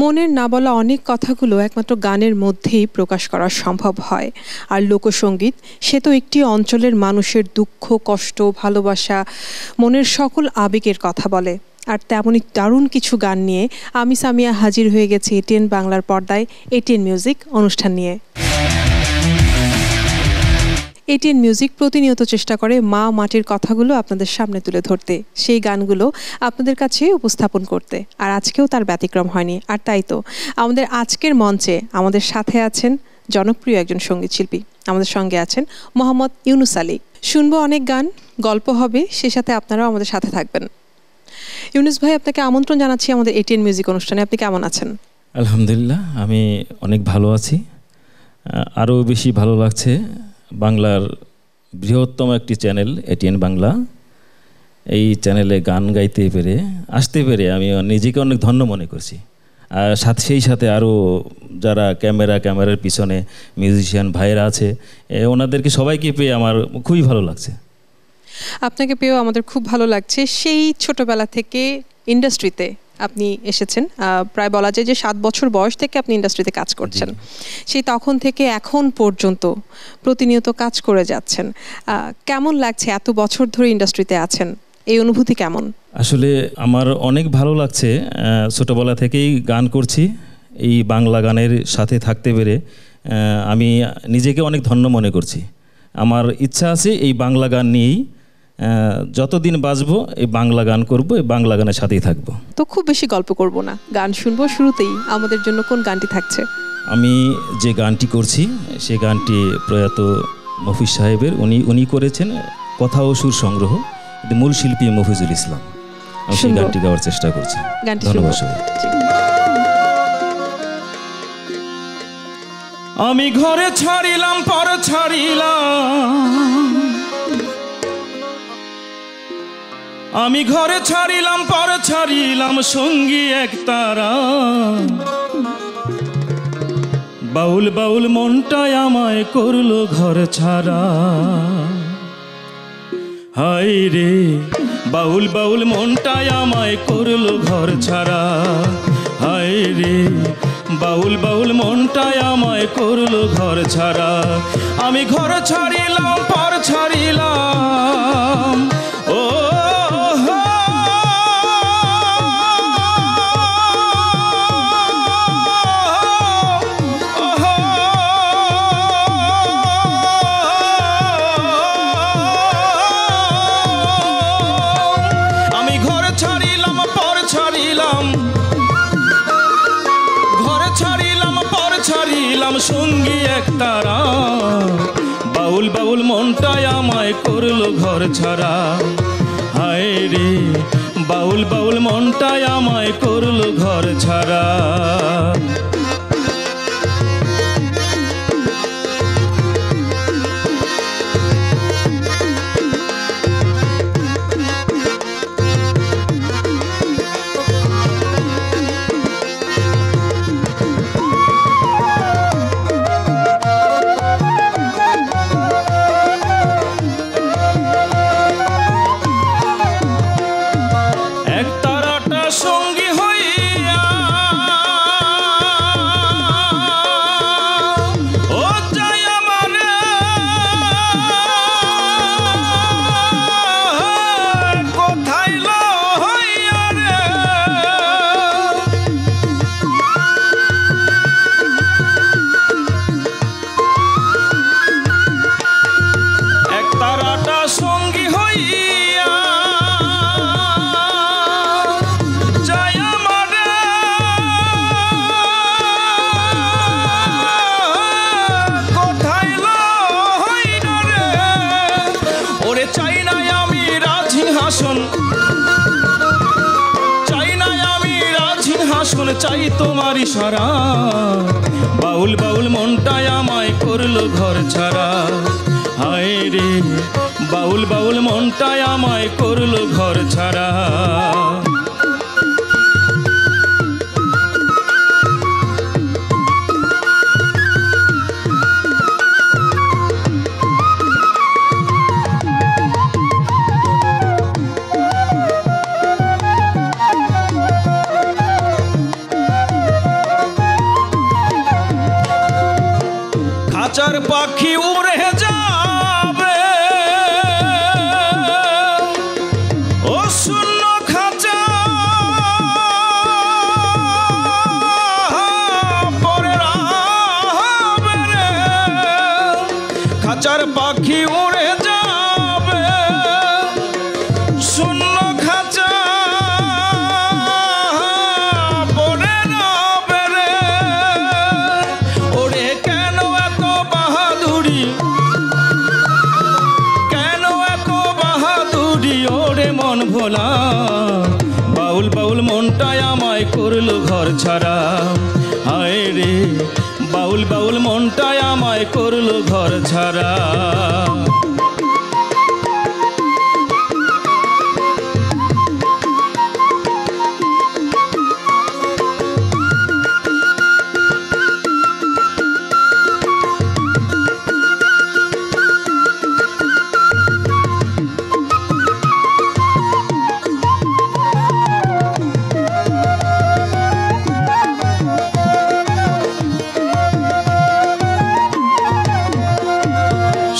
মনের না বলা অনেক কথাগুলো একমাত্র গানের মধ্যেই প্রকাশ করা সম্ভব হয়। আর লোকসঙ্গীত সে তো একটি অঞ্চলের মানুষের দুঃখ, কষ্ট, ভালোবাসা, মনের সকল আবেগের কথা বলে। আর তেমনই দারুণ কিছু গান নিয়ে আমি সামিয়া হাজির হয়ে গেছি এটিএন বাংলার পর্দায় এটিএন মিউজিক অনুষ্ঠান নিয়ে। এটিএন মিউজিক প্রতিনিয়ত চেষ্টা করে মা মাটির কথাগুলো আপনাদের সামনে তুলে ধরতে, সেই গানগুলো আপনাদের কাছে উপস্থাপন করতে। আর আজকেও তার ব্যতিক্রম হয়নি। আর তাই তো আমাদের আজকের মঞ্চে আমাদের সাথে আছেন জনপ্রিয় একজন সঙ্গীত শিল্পী, আমাদের সঙ্গে আছেন মোহাম্মদ ইউনুস আলী। শুনবো অনেক গান, গল্প হবে, সে সাথে আপনারাও আমাদের সাথে থাকবেন। ইউনুস ভাই, আপনাকে আমন্ত্রণ জানাচ্ছি আমাদের এটিএন মিউজিক অনুষ্ঠানে। আপনি কেমন আছেন? আলহামদুলিল্লাহ, আমি অনেক ভালো আছি। আরও বেশি ভালো লাগছে বাংলার বৃহত্তম একটি চ্যানেল এটিএন বাংলা, এই চ্যানেলে গান গাইতে পেরে, আসতে পেরে আমি নিজেকে অনেক ধন্য মনে করছি। আর সেই সাথে আরও যারা ক্যামেরার পিছনে মিউজিশিয়ান ভাইয়েরা আছে, ওনাদেরকে সবাইকে পেয়ে আমার খুবই ভালো লাগছে। আপনাকে পেয়েও আমাদের খুব ভালো লাগছে। সেই ছোটবেলা থেকে ইন্ডাস্ট্রিতে আপনি এসেছেন, প্রায় বলা যায় যে 7 বছর বয়স থেকে আপনি ইন্ডাস্ট্রিতে কাজ করছেন। সেই তখন থেকে এখন পর্যন্ত প্রতিনিয়ত কাজ করে যাচ্ছেন। কেমন লাগছে এত বছর ধরে ইন্ডাস্ট্রিতে আছেন, এই অনুভূতি কেমন? আসলে আমার অনেক ভালো লাগছে। ছোটোবেলা থেকেই গান করছি, এই বাংলা গানের সাথে থাকতে পেরে আমি নিজেকে অনেক ধন্য মনে করছি। আমার ইচ্ছা আছে এই বাংলা গান নিয়েই যতদিন বাঁচবো এই বাংলা গান করবো, এই বাংলা গানের সাথেই থাকবো। তো খুব বেশি গল্প করব না, গান শুনবো। শুরুতেই আমাদের জন্য কোন গানটি থাকছে? আমি যে গানটি করছি সে গানটি প্রয়াত মফিজ সাহেবের, উনি করেছেন কথা ও সুর সংগ্রহ, মূল শিল্পী মফিজুল ইসলাম। আমি সেই গানটি গাওয়ার চেষ্টা করছি। ধন্যবাদ সবাই। আমি ঘরে ছাড়িলাম পর ছাড়িলাম, আমি ঘরে ছাড়িলাম পর ছাড়িলাম, সঙ্গী এক তারা, বাউল বাউল মনটাই আমায় করলো ঘর ছাড়া। হায় রে বাউল বাউল মনটাই আমায় করলো ঘর ছাড়া, হায় রে বাউল বাউল মনটাই আমায় করলো ঘর ছাড়া। আমি ঘর ছাড়িলাম পর ছাড়িলাম, ও সঙ্গী এক তারা, বাউল বাউল মনটাই আমায় করলো ঘর ছাড়া। হায় রে বাউল বাউল মনটাই আমায় করলো ঘর ছাড়া। চাই তোমার ইশারা, বাউল বাউল মনটাই আমায় করলো ঘর ছাড়া। হায় রে বাউল বাউল মনটাই আমায় করলো ঘর ছাড়া। খাঁচার পাখি উড়ে যাবে ও শূন্য খাঁচা পরে রবে রে খাঁচার পাখি উড়ে যাবে শূন্য খাঁচা পরে রবে রে ওরে কেন এত বাহাদুরি কেন এত বাহাদুরি ওরে মন ভোলা বাউল বাউল মনটাই আমায় করলো ঘর ছাড়া হায় রে বাউল বাউল মনটাই আমায় করলো ঘর ছাড়া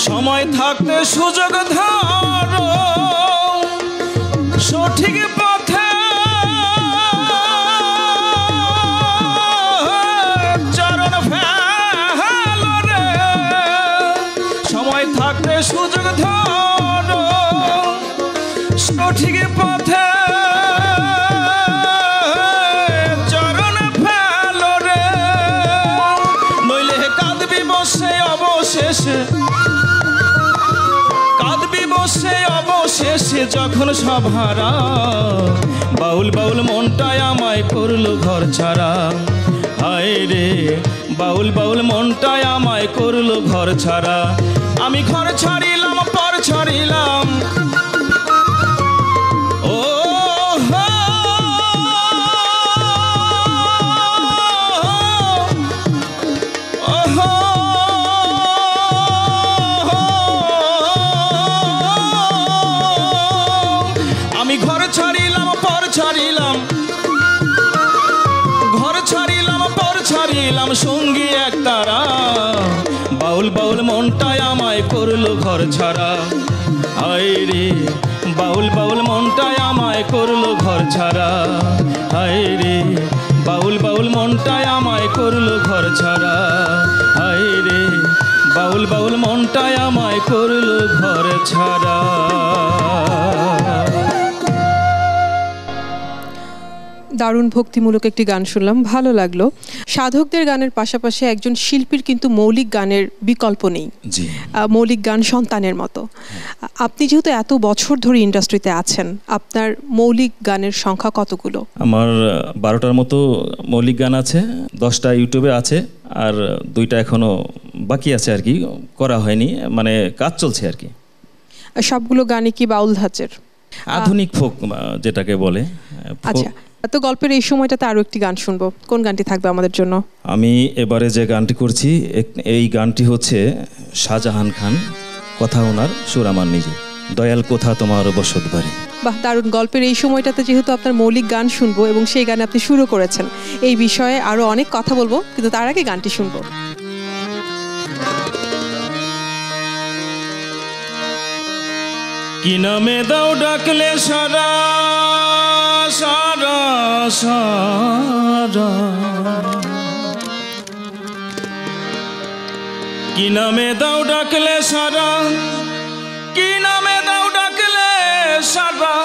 সময় থাকতে সুযোগ ধরো সঠিক পথে চরণ ফেলো রে সময় থাকতে সুযোগ ধরো সঠিক পথে চরণ ফেলো রে নইলে কাঁদবি বসে অবশেষে বসে অবশেষে যখন সভারা বাউল বাউল মনটাই আমায় করলো ঘর ছাড়া হায় রে বাউল বাউল মনটাই আমায় করলো ঘর ছাড়া আমি ঘর ছাড়িলাম পর ছাড়িলাম ও ঘর ছাড়িলাম পর ছাড়িলাম ঘর ছাড়িলাম পর ছাড়িলাম সঙ্গী এক তারা বাউল বাউল মনটাই আমায় করলো ঘর ছাড়া হায় রে বাউল বাউল মনটাই আমায় করলো ঘর ছাড়া হায় রে বাউল বাউল মনটাই আমায় করলো ঘর ছাড়া হায় রে বাউল বাউল মনটাই আমায় করলো ঘর ছাড়া দারুণ ভক্তিমূলক একটি গান শুনলাম, ভালো লাগলো। সাধকদের গানের পাশাপাশি একজন শিল্পীর কিন্তু মৌলিক গানের বিকল্প নেই, মৌলিক গান সন্তানের মতো। আপনি যেহেতু এত বছর ধরে ইন্ডাস্ট্রিতে আছেন, আপনার মৌলিক গানের সংখ্যা কতগুলো? আমার 12টার মতো মৌলিক গান আছে, 10টা ইউটিউবে আছে, আর 2টা এখনো বাকি আছে আর কি, করা হয়নি, মানে কাজ চলছে আর কি। সবগুলো গানে কি বাউল ধাঁচের? আধুনিক ফোক যেটাকে বলে। আচ্ছা, তো গল্পের এই সময়টাতে আরো একটি গান শুনবো, কোন গানটি থাকবে আমাদের জন্য? আমি এবারে যে গানটি করছি এই গানটি হচ্ছে শাহজাহান খান, কথা ওনার, সুর আমার নিজে। দয়াল কোথা তোমার বসত বাড়ি। বাহ, দারুণ। গল্পের এই সময়টাতে যেহেতু আপনার মৌলিক গান শুনবো এবং সেই গানে আপনি শুরু করেছেন, এই বিষয়ে আরো অনেক কথা বলবো, কিন্তু তার আগে গানটি শুনবো। কি নামে দাও ডাকলে সারা সারা সারা, কি নামে দাও ডাকলে সারা, কি নামে দাও ডাকলে সারা,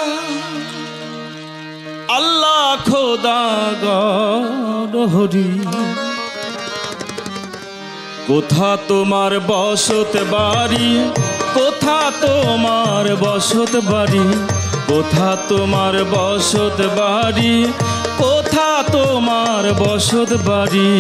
আল্লাহ খোদা গরি। কোথা তোমার বসত বাড়ি, কোথা তোমার বসত বাড়ি, কোথা তোমার বসত বাড়ি, কোথা তোমার বসত বাড়ি।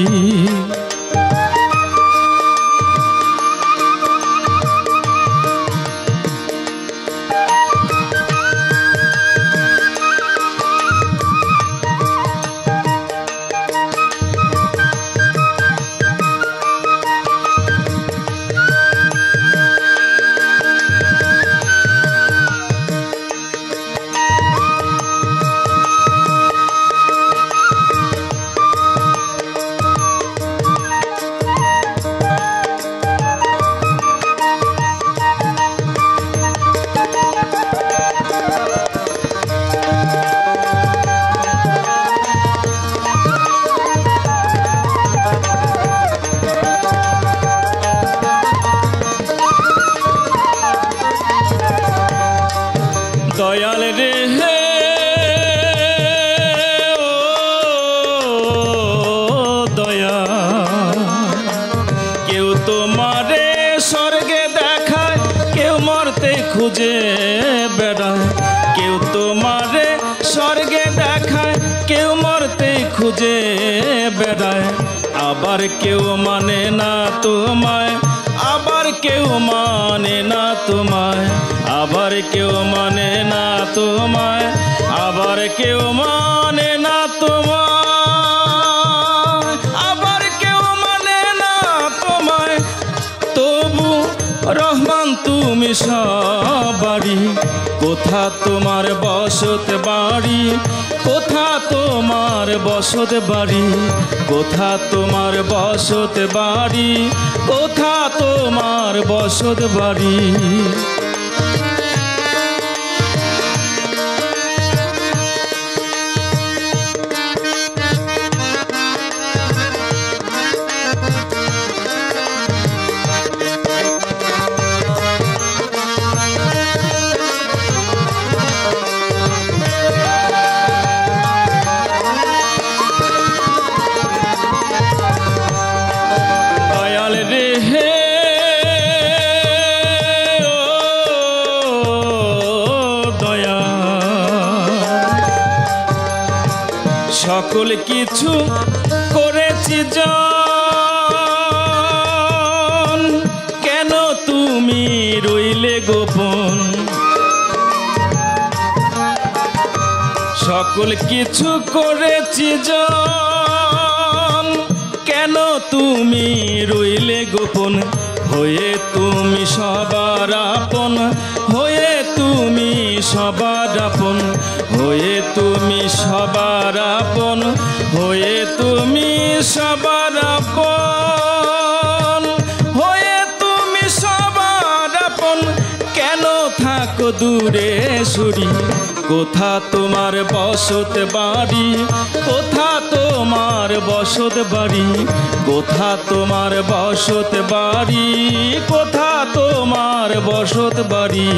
খুঁজে বেড়ায়, আবার কেউ মানে না তোমায়, আবার কেউ মানে না তোমায়, আবার কেউ মানে না তোমায়, আবার কেউ মানে না তোমায়, আবার কেউ মানে না তোমায়। তবু রহমান তুমি সবারই, কোথা তোমার বসত বাড়ি, কোথা তোমার বসত বাড়ি, কোথা তোমার বসত বাড়ি, কোথা তোমার বসত বাড়ি। সকল কিছু করেছি জন, কেন তুমি রইলে গোপন, সকল কিছু করেছি জন, কেন তুমি রইলে গোপন, হয়ে তুমি সবার আপন, হয়ে তুমি সবার আপন, হয়ে তুমি সবার আপন, হয়ে তুমি সবার আপন, হয়ে তুমি সবার আপন, কেন থাকো দূরে সরি, কোথা তোমার বসত বাড়ি, কোথা তোমার বসত বাড়ি, কোথা তোমার বসত বাড়ি, কোথা তোমার বসত বাড়ি।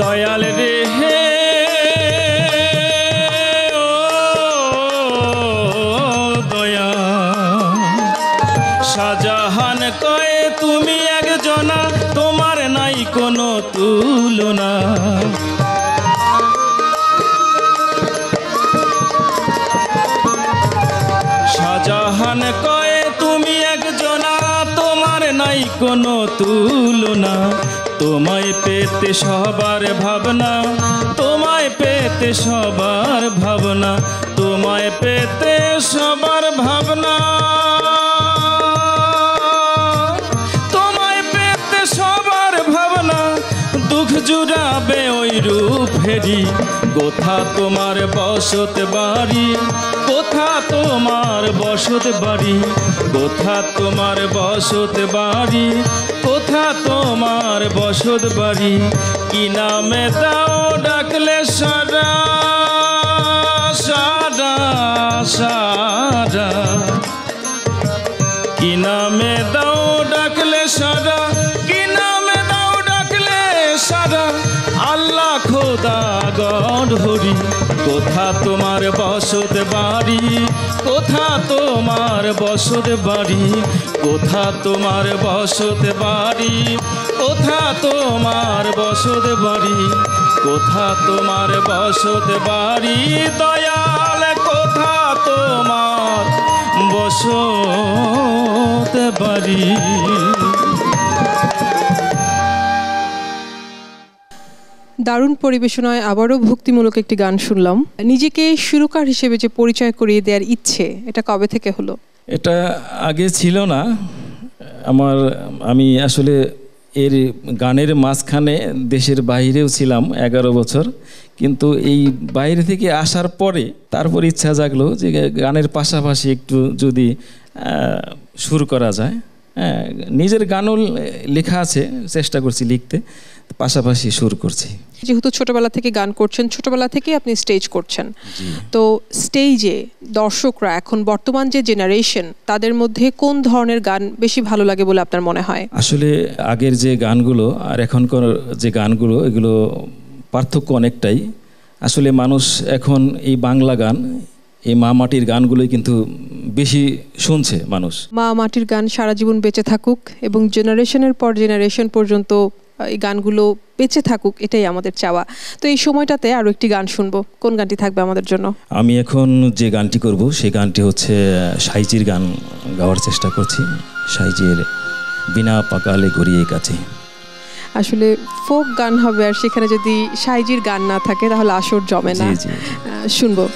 দয়াল রে হে ও দয়া, শাহজাহান কয়ে তুমি একজনা, তোমার নাই কোনো তুলনা, শাহজাহান কয়ে তুমি একজনা, তোমার নাই কোনো তুলনা, তোমায় পেতে সবার ভাবনা, তোমায় পেতে সবার ভাবনা, তোমায় পেতে সবার ভাবনা, তোমায় পেতে সবার ভাবনা, দুঃখ জুড়াবে ওই রূপ ফেরি, কোথা তোমার বসত বাড়ি, কোথা তোমার বসত বাড়ি, কোথা তোমার বসত বাড়ি, কোথা তোমার বসত বাড়ি। কি নামে দাও ডাকলে সারা সারা সারা, কি নামে দাও ডাকলে সারা, কি নামে দাও ডাকলে সারা, আল্লাহ খোদা গড হরি, কোথা তোমার বসত বাড়ি, কোথা তোমার বসত বাড়ি, কোথা তোমার বসত বাড়ি, কোথা তোমার বসত বাড়ি, কোথা তোমার বসত বাড়ি। দয়াল কোথা তোমার বসত বাড়ি। দারুণ পরিবেশনায় আবারও ভক্তিমূলক একটি গান শুনলাম। নিজেকে সুরকার হিসেবে যে পরিচয় করিয়ে দেওয়ার ইচ্ছে, এটা কবে থেকে হলো? এটা আগে ছিল না আমার। আমি আসলে এর গানের মাঝখানে দেশের বাইরেও ছিলাম 11 বছর, কিন্তু এই বাইরে থেকে আসার পরে তারপর ইচ্ছা জাগলো যে গানের পাশাপাশি একটু যদি সুর করা যায়। হ্যাঁ, নিজের গানও লেখা আছে, চেষ্টা করছি লিখতে, পাশাপাশি সুর করছি। যেহেতু ছোটবেলা থেকে গান করছেন, ছোটবেলা থেকেই আপনি স্টেজ করছেন, তো স্টেজে দর্শকরা এখন বর্তমান যে জেনারেশন তাদের মধ্যে কোন ধরনের গান বেশি ভালো লাগে বলে আপনার মনে হয়? আসলে আগের যে গানগুলো আর এখনকার যে গানগুলো এগুলো পার্থক্য অনেকটাই। আসলে মানুষ এখন এই বাংলা গান, এই মা মাটির গানগুলোই কিন্তু বেশি শুনছে মানুষ। মা মাটির গান সারা জীবন বেঁচে থাকুক এবং জেনারেশনের পর জেনারেশন পর্যন্ত এই গানগুলো বেঁচে থাকুক, এটাই আমাদের চাওয়া। তো এই সময়টাতে আরও একটি গান শুনবো, কোন গানটি থাকবে আমাদের জন্য? আমি এখন যে গানটি করব সেই গানটি হচ্ছে সাইজির গান গাওয়ার চেষ্টা করছি। সাইজির বিনা পাকালে গড়িয়ে কাছে। আসলে ফোক গান হবে আর সেখানে যদি সাইজির গান না থাকে তাহলে আসর জমে না। শুনবো।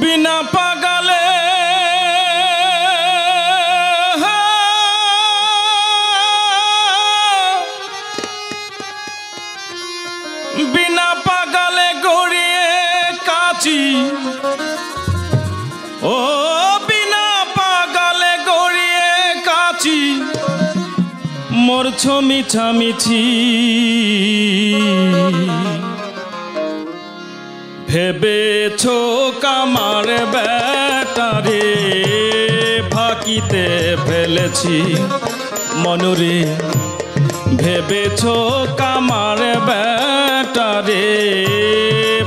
বিনা পাগালে বিনা পাগালে গড়িয়ে কাচি, ও বিনা পাগালে গড়িয়ে কাচি, মরছ মিছামিছি। ভেবেছো কামার বেটারে ফাঁকিতে ফেলেছি মনুরে, ভেবেছো কামার বেটারে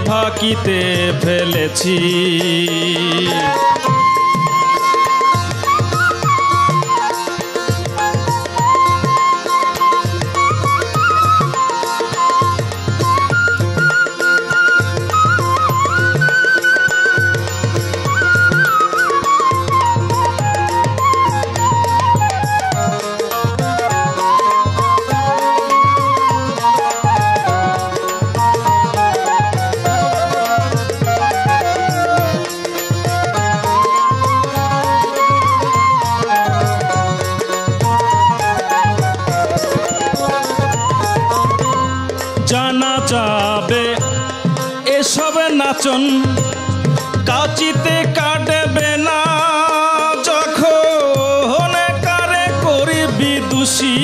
ফাঁকিতে ফেলেছি। জানা যাবে এসব নাচন কাচিতে কাটবে না, যখন কারে করবি দোষী।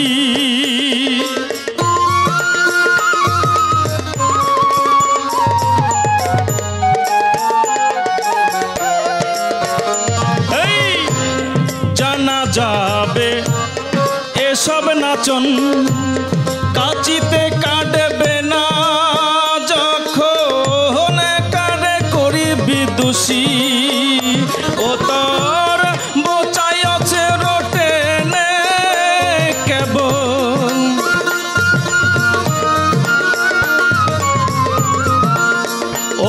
জানা যাবে এসব নাচন কাচিতে কাটবে না, যখন কারে করিবি দোষী। ও তোর বোচাই আছে রোটে নে কেবল,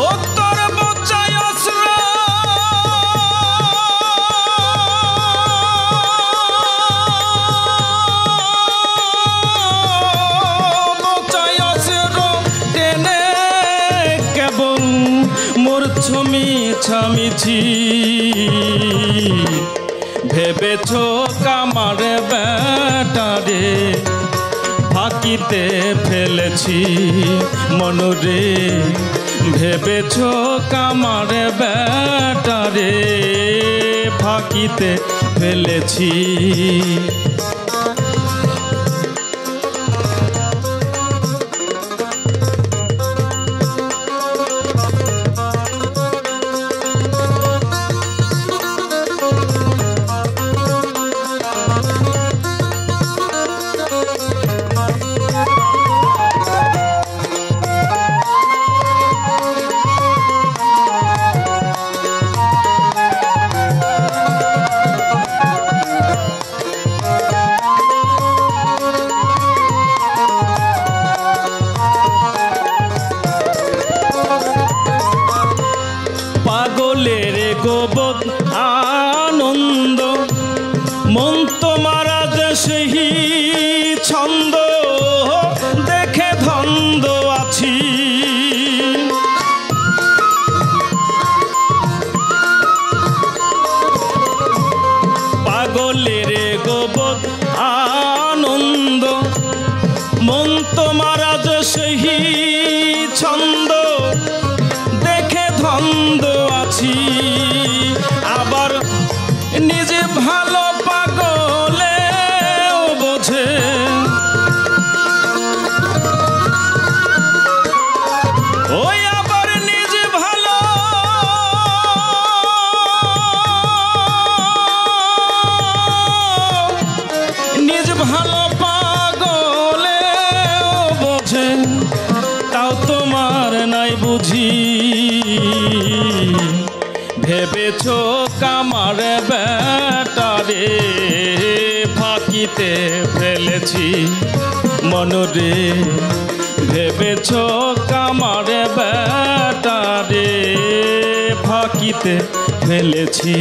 ও তোর বোচাই আছে মিছামিছি। ভেবেছো কামার বেটারে ফাঁকিতে ফেলেছি মনুরে, ভেবেছো কামার বেটারে ফাঁকিতে ফেলেছি। পাগলের গোবদ আনন্দ মন তোমার যে সেই ছন্দ দেখে ধন্দ আছি। পাগলের গোবদ আনন্দ ভেবেছ কামার বেটারে ফাঁকিতে ফেলেছি মনরে, ভেবেছ কামার বেটারে ফাঁকিতে ফেলেছি।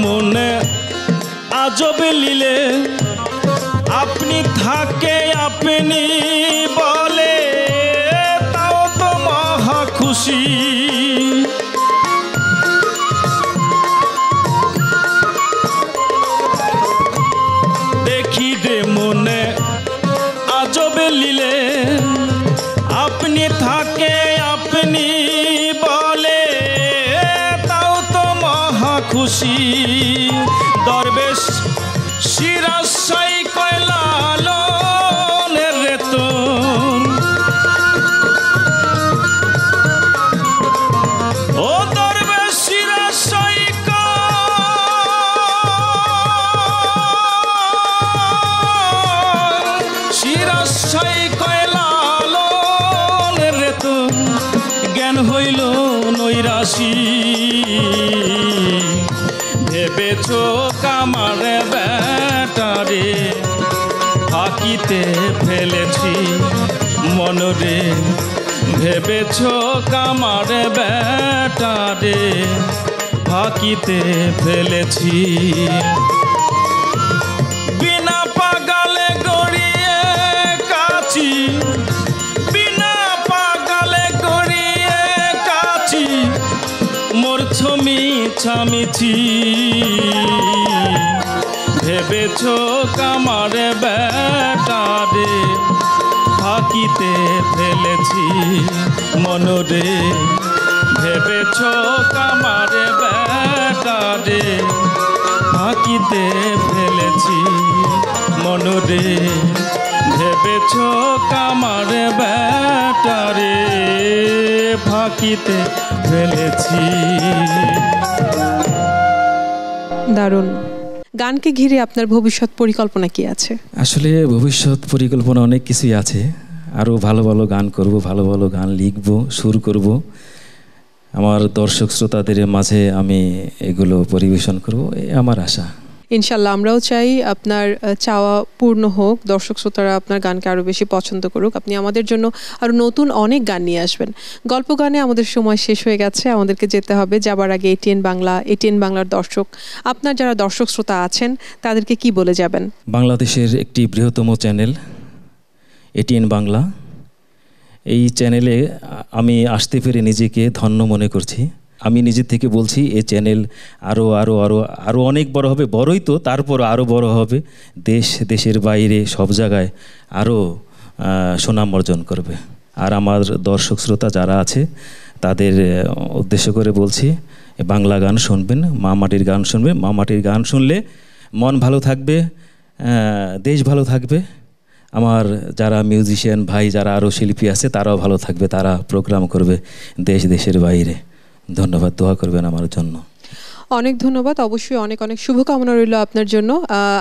মনে আজব লীলে আপনি থাকে আপনি বলে, তাও তো মহা খুশি। দেখি রে মনে আজব লীলে আপনি থাকে আপনি বলে, তাও তো মহা খুশি। দরবেশ শিরাশাই কয়লালনের রেতন, ও দরবেশ শিরাশাই শিরাশাই কয়লালনের রেতন, জ্ঞান হইল নৈরাশি। ভেবেছ কামার বেটারে ফাঁকিতে ফেলেছি মনরে, ভেবেছ কামার বেটারে ফাঁকিতে ফেলেছি। বিনা পাগালে গড়িয়ে কাছি, বিনা পাগালে গড়িয়ে কাছি, মরছ মিছামিছি। ভেবেছ কামার বেটারে ফাঁকিতে ফেলেছি মনরে, ভেবেছ কামার বেটারে ফাঁকিতে ফেলেছি মনরে, ভেবেছ কামার বেটারে ফাঁকিতে ফেলেছি। দারুণ। গানকে ঘিরে আপনার ভবিষ্যৎ পরিকল্পনা কি আছে? আসলে ভবিষ্যৎ পরিকল্পনা অনেক কিছুই আছে। আরও ভালো ভালো গান করব, ভালো ভালো গান লিখব, সুর করব। আমার দর্শক শ্রোতাদের মাঝে আমি এগুলো পরিবেশন করব, এই আমার আশা। ইনশাল্লাহ আমরাও চাই আপনার চাওয়া পূর্ণ হোক, দর্শক শ্রোতারা আপনার গানকে আরও বেশি পছন্দ করুক, আপনি আমাদের জন্য আরও নতুন অনেক গান নিয়ে আসবেন। গল্প গানে আমাদের সময় শেষ হয়ে গেছে, আমাদেরকে যেতে হবে। যাবার আগে এটিএন বাংলা, এটিএন বাংলার দর্শক, আপনার যারা দর্শক শ্রোতা আছেন তাদেরকে কি বলে যাবেন? বাংলাদেশের একটি বৃহত্তম চ্যানেল এটিএন বাংলা, এই চ্যানেলে আমি আসতে পেরে নিজেকে ধন্য মনে করছি। আমি নিজের থেকে বলছি এই চ্যানেল আরও আরও আরও আরও অনেক বড় হবে, বড়ই তো, তারপর আরও বড় হবে, দেশের বাইরে সব জায়গায় আরও সুনাম অর্জন করবে। আর আমার দর্শক শ্রোতা যারা আছে তাদের উদ্দেশ্য করে বলছি, বাংলা গান শুনবেন, মা মাটির গান শুনবেন। মা মাটির গান শুনলে মন ভালো থাকবে, দেশ ভালো থাকবে। আমার যারা মিউজিশিয়ান ভাই, যারা আরও শিল্পী আছে তারাও ভালো থাকবে, তারা প্রোগ্রাম করবে দেশের বাইরে। ধন্যবাদ, দোয়া করবেন আমার জন্য। অনেক ধন্যবাদ, অবশ্যই অনেক অনেক শুভকামনা রইল আপনার জন্য।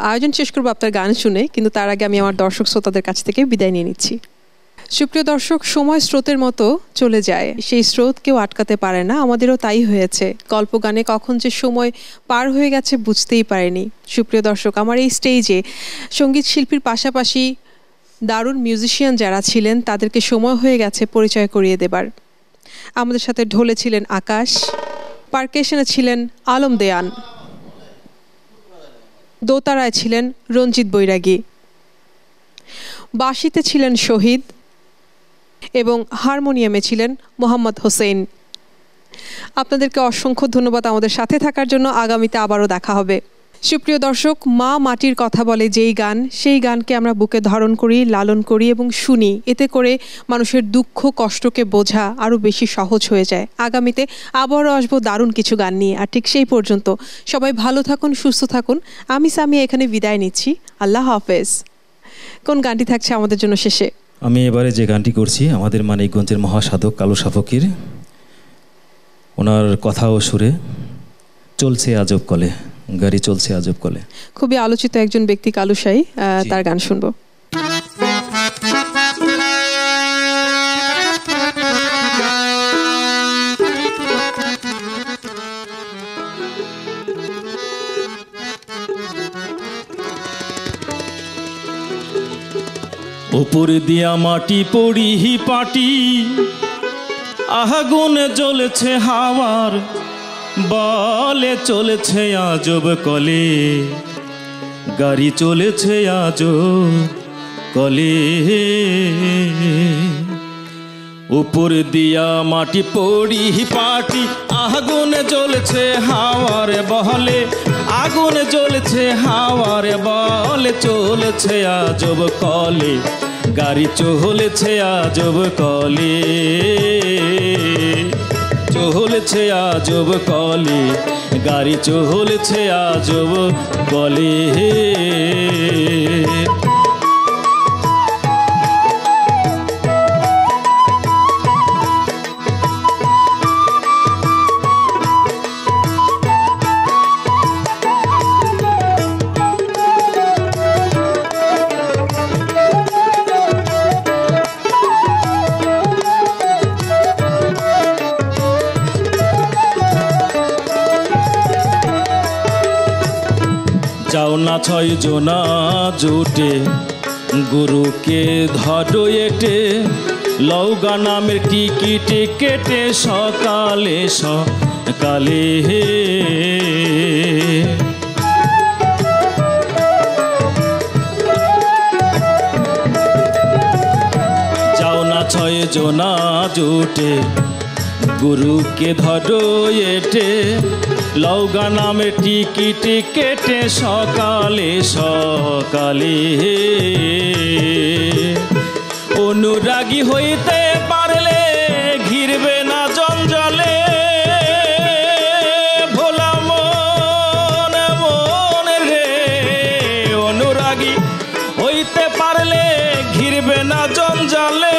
আয়োজন শেষ করবো আপনার গান শুনে, কিন্তু তার আগে আমি আমার দর্শক শ্রোতাদের কাছ থেকে বিদায় নিয়ে নিচ্ছি। সুপ্রিয় দর্শক, সময় স্রোতের মতো চলে যায়, সেই স্রোত কেউ আটকাতে পারে না। আমাদেরও তাই হয়েছে, গল্প গানে কখন যে সময় পার হয়ে গেছে বুঝতেই পারিনি। সুপ্রিয় দর্শক, আমার এই স্টেজে সঙ্গীত শিল্পীর পাশাপাশি দারুণ মিউজিশিয়ান যারা ছিলেন তাদেরকে সময় হয়ে গেছে পরিচয় করিয়ে দেবার। আমাদের সাথে ঢোলে ছিলেন আকাশ, পারকেশনে ছিলেন আলম দেয়ান, দোতারায় ছিলেন রঞ্জিত বৈরাগী, বাঁশিতে ছিলেন শহীদ এবং হারমোনিয়ামে ছিলেন মোহাম্মদ হোসেন। আপনাদেরকে অসংখ্য ধন্যবাদ আমাদের সাথে থাকার জন্য। আগামীতে আবারও দেখা হবে। সুপ্রিয় দর্শক, মা মাটির কথা বলে যেই গান, সেই গানকে আমরা বুকে ধারণ করি, লালন করি এবং শুনি। এতে করে মানুষের দুঃখ কষ্টকে বোঝা আরও বেশি সহজ হয়ে যায়। আগামীতে আবারও আসবো দারুণ কিছু গান নিয়ে। আর ঠিক সেই পর্যন্ত সবাই ভালো থাকুন, সুস্থ থাকুন। আমি সামিয়া এখানে বিদায় নিচ্ছি। আল্লাহ হাফেজ। কোন গানটি থাকছে আমাদের জন্য শেষে? আমি এবারে যে গানটি করছি আমাদের মানিকগঞ্জের মহাসাধক কালু সাফকির, ওনার কথা ও সুরে, চলছে আজব কলে, গাড়ি চলছে আজব কলে। খুবই আলোচিত একজন ব্যক্তি কালু সাই, তার গান শুনবো। উপর দিয়া মাটি পড়ি পাটি, আগুন জ্বলছে হাওয়ার বলে, চলেছে আজব কলে, গাড়ি চলেছে আজব কলে। উপর দিয়া মাটি পড়ি পাটি, আগুন জ্বলছে হাওয়ার বলে, আগুন জ্বলছে হাওয়ার বলে, চলেছে আজব কলে, গাড়ি চলেছে আজব কলে, চলেছে আজব কলে, গাড়ি চলেছে আজব কলে। যাও না 6 জনা জুটে, গুরুকে ধরো এটে, লৌগা নামের টিকিট কেটে সকালে সকালে। যাও না 6 জনা জুটে, গুরুকে ধরো এটে, লৌগা নামে টিকিট কেটে সকালে সকালে। অনুরাগী হইতে পারলে ঘিরবে না জঞ্জালে, ভোলা মন মন রে। অনুরাগী হইতে পারলে ঘিরবে না জঞ্জালে,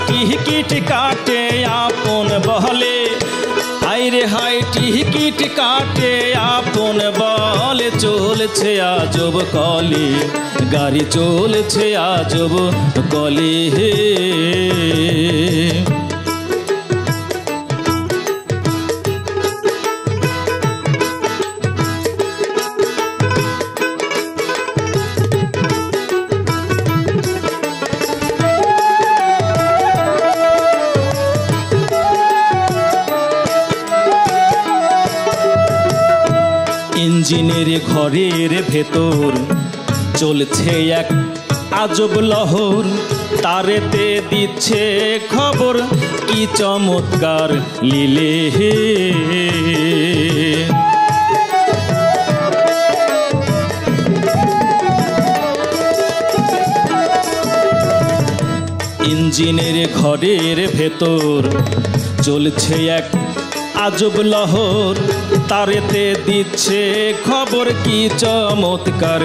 টিকিট কাটে আপন বলে, হাইরে হাই টিকিট কাটে আপন বলে, চলছে আজব কলে, গাড়ি চলছে আজব কলে। ইঞ্জিনের ঘরের ভেতর চলছে এক আজব লহর, তারেতে দিচ্ছে খবর কি চমৎকার লীলে। ইঞ্জিনের ঘরের ভেতর চলছে এক আজব লহর, তারেতে দিচ্ছে খবর কি চমৎকার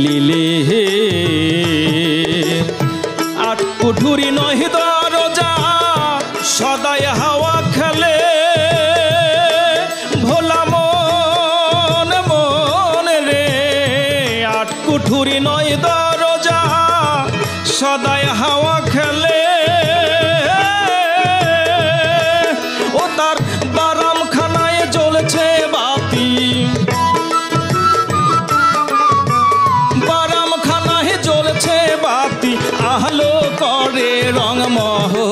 লীলে। 8 কুঠুরি নয় দরজা সদাই হাওয়া খেলে, ভোলা মন মন রে। 8 কুঠুরি নয় দরজা সদাই হাওয়া খেলে, ও তার বারামখানায় জ্বলছে বাতি, বারামখানায় জ্বলছে বাতি, আলো করে রংমহল।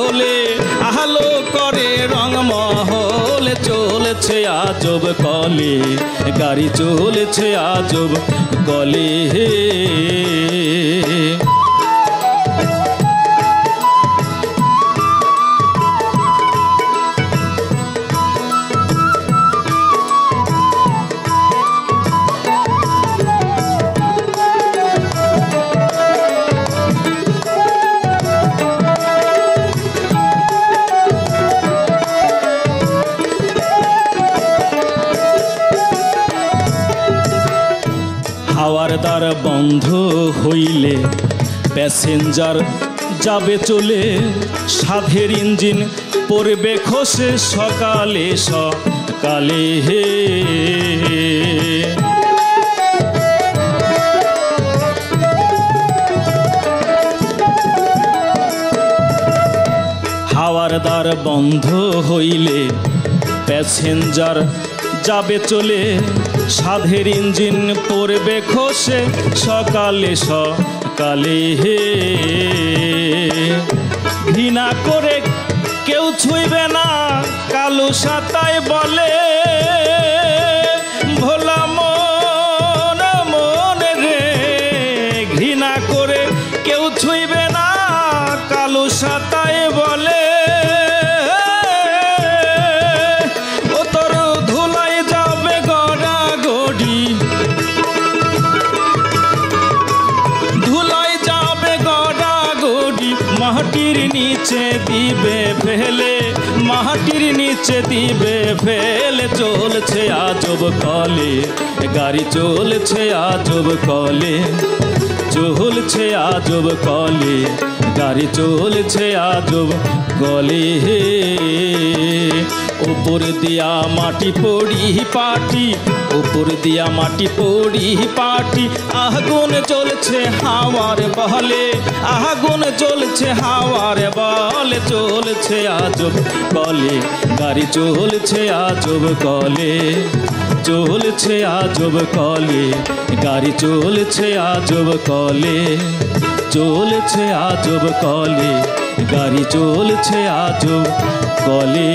আজব কলে, গাড়ি চলছে আজব কলে। হাওয়ার দ্বার বন্ধ হইলে প্যাসেঞ্জার যাবে চলে, সাধের ইঞ্জিন পড়বে খসে সকালে সকালে। হে হাওয়ার দ্বার বন্ধ হইলে প্যাসেঞ্জার যাবে চলে, সাধের ইঞ্জিন পড়বে খসে সকালে সকালে। হে ঘৃণা করে কেউ ছুঁইবে না কালো সাতায় বলে, ভোলা মন মন রে। ঘৃণা করে কেউ ছুঁইবে না কালো সাতায় বলে, মাটির নিচে দিবে ফেলে, মাটির নিচে দিবে ফেলে। চলছে আজব কলে, গাড়ি চলছে আজব কলে, চলছে আজব কলে, গাড়ি চলছে আজব কলে। উপর দিয়া মাটি পড়ি পাটি, উপর দিয়া মাটি পড়ি পাটি, আগুন জ্বলছে হাওয়ার বলে, আগুন জ্বলছে হাওয়ার বলে। চলছে আজব কলে, গাড়ি চলছে আজব কলে, চলছে আজব কলে, গাড়ি চলছে আজব কলে, চলছে আজব কলে, গাড়ি চলছে আজব কলে।